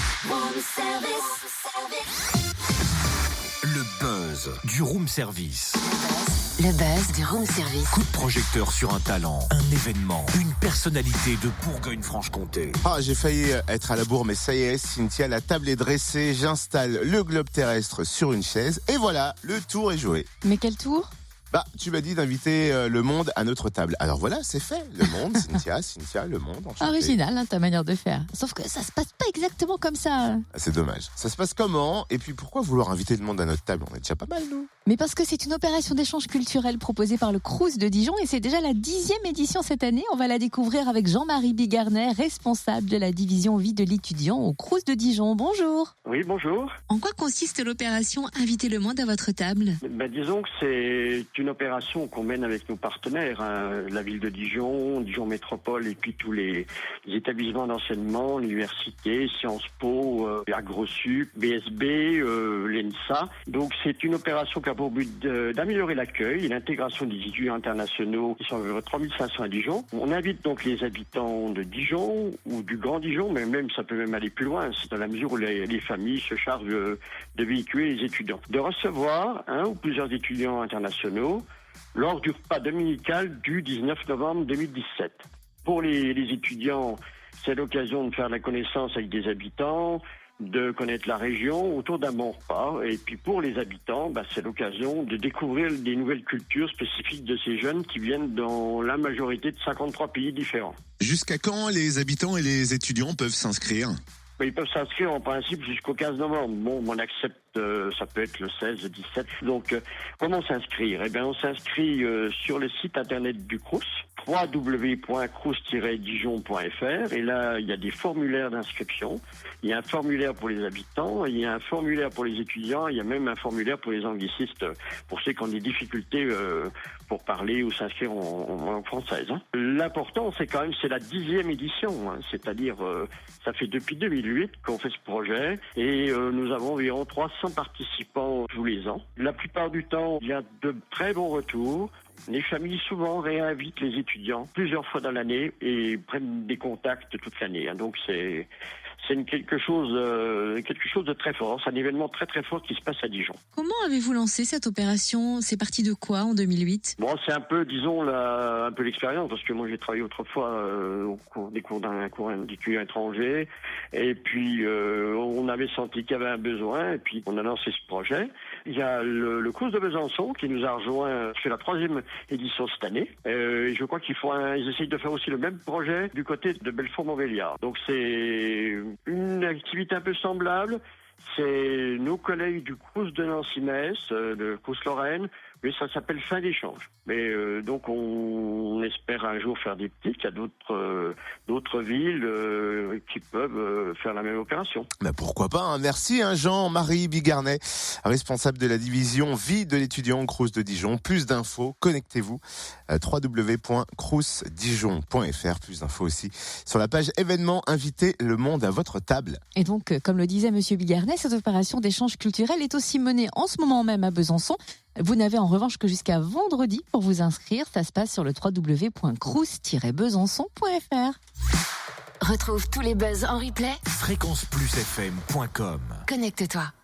Room service. Le buzz du room service. Le buzz du room service. Coup de projecteur sur un talent, un événement, une personnalité de Bourgogne-Franche-Comté. Ah, j'ai failli être à la bourre, mais ça y est, Cynthia, la table est dressée, j'installe le globe terrestre sur une chaise, et voilà, le tour est joué. Mais quel tour ? Bah, tu m'as dit d'inviter le monde à notre table. Alors voilà, c'est fait. Le monde, Cynthia, le monde, enchanté. Original, hein, ta manière de faire. Sauf que ça se passe pas exactement comme ça. Ah, c'est dommage. Ça se passe comment ? Et puis pourquoi vouloir inviter le monde à notre table ? On est déjà pas mal, nous. Mais parce que c'est une opération d'échange culturel proposée par le Crous de Dijon et c'est déjà la 10e édition cette année. On va la découvrir avec Jean-Marie Bigarnet, responsable de la division vie de l'étudiant au Crous de Dijon. Bonjour. Oui, bonjour. En quoi consiste l'opération Inviter le monde à votre table ? Disons que c'est une opération qu'on mène avec nos partenaires, hein, la ville de Dijon, Dijon Métropole et puis tous les établissements d'enseignement, l'université, Sciences Po, AgroSup, BSB, l'ENSA. Donc c'est une opération qui a pour but d'améliorer l'accueil et l'intégration des étudiants internationaux qui sont environ 3500 à Dijon. On invite donc les habitants de Dijon ou du Grand Dijon, mais même ça peut même aller plus loin, c'est dans la mesure où les familles se chargent de véhiculer les étudiants. De recevoir un ou plusieurs étudiants internationaux lors du repas dominical du 19 novembre 2017. Pour les étudiants, c'est l'occasion de faire la connaissance avec des habitants, de connaître la région autour d'un bon repas. Et puis pour les habitants, c'est l'occasion de découvrir des nouvelles cultures spécifiques de ces jeunes qui viennent dans la majorité de 53 pays différents. Jusqu'à quand les habitants et les étudiants peuvent s'inscrire ? Ils peuvent s'inscrire en principe jusqu'au 15 novembre. Bon, on accepte, ça peut être le 16, le 17. Donc, comment s'inscrire ? On s'inscrit sur le site internet du Crous, www.crous-dijon.fr. Et là, il y a des formulaires d'inscription. Il y a un formulaire pour les habitants, il y a un formulaire pour les étudiants, il y a même un formulaire pour les anglicistes, pour ceux qui ont des difficultés pour parler ou s'inscrire en langue française. Hein. L'important, c'est quand même, c'est la 10e édition. Hein. C'est-à-dire, ça fait depuis 2008 qu'on fait ce projet et nous avons environ 300 participants tous les ans. La plupart du temps, il y a de très bons retours. Les familles souvent réinvitent les étudiants plusieurs fois dans l'année et prennent des contacts toute l'année. Hein. Donc c'est quelque chose de très fort. C'est un événement très très fort qui se passe à Dijon. Comment avez-vous lancé cette opération ? C'est parti de quoi en 2008 ? Bon, c'est un peu, disons, un peu l'expérience, parce que moi j'ai travaillé autrefois au cours d'un cours d'étudiants étrangers, et puis on avait senti qu'il y avait un besoin, et puis on a lancé ce projet. Il y a le Crous de Besançon qui nous a rejoint, c'est la 3e édition cette année, et je crois ils essayent de faire aussi le même projet du côté de Belfort-Montbéliard. Donc c'est une activité un peu semblable. C'est nos collègues du Crous de Nancy-Metz, de Crous-Lorraine, mais ça s'appelle Fin d'échange. Mais donc on espère un jour faire des petits. Il y a d'autres villes qui peuvent faire la même opération. Pourquoi pas, hein. Merci Jean-Marie Bigarnet, responsable de la division vie de l'étudiant au Crous de Dijon. Plus d'infos, connectez-vous à www.crousdijon.fr. Plus d'infos aussi sur la page événements. Invitez le monde à votre table. Et donc, comme le disait Monsieur Bigarnet, cette opération d'échange culturel est aussi menée en ce moment même à Besançon. Vous n'avez en revanche que jusqu'à vendredi pour vous inscrire. Ça se passe sur le www.crous-besançon.fr. Retrouve tous les buzz en replay. fréquenceplusfm.com. Connecte-toi.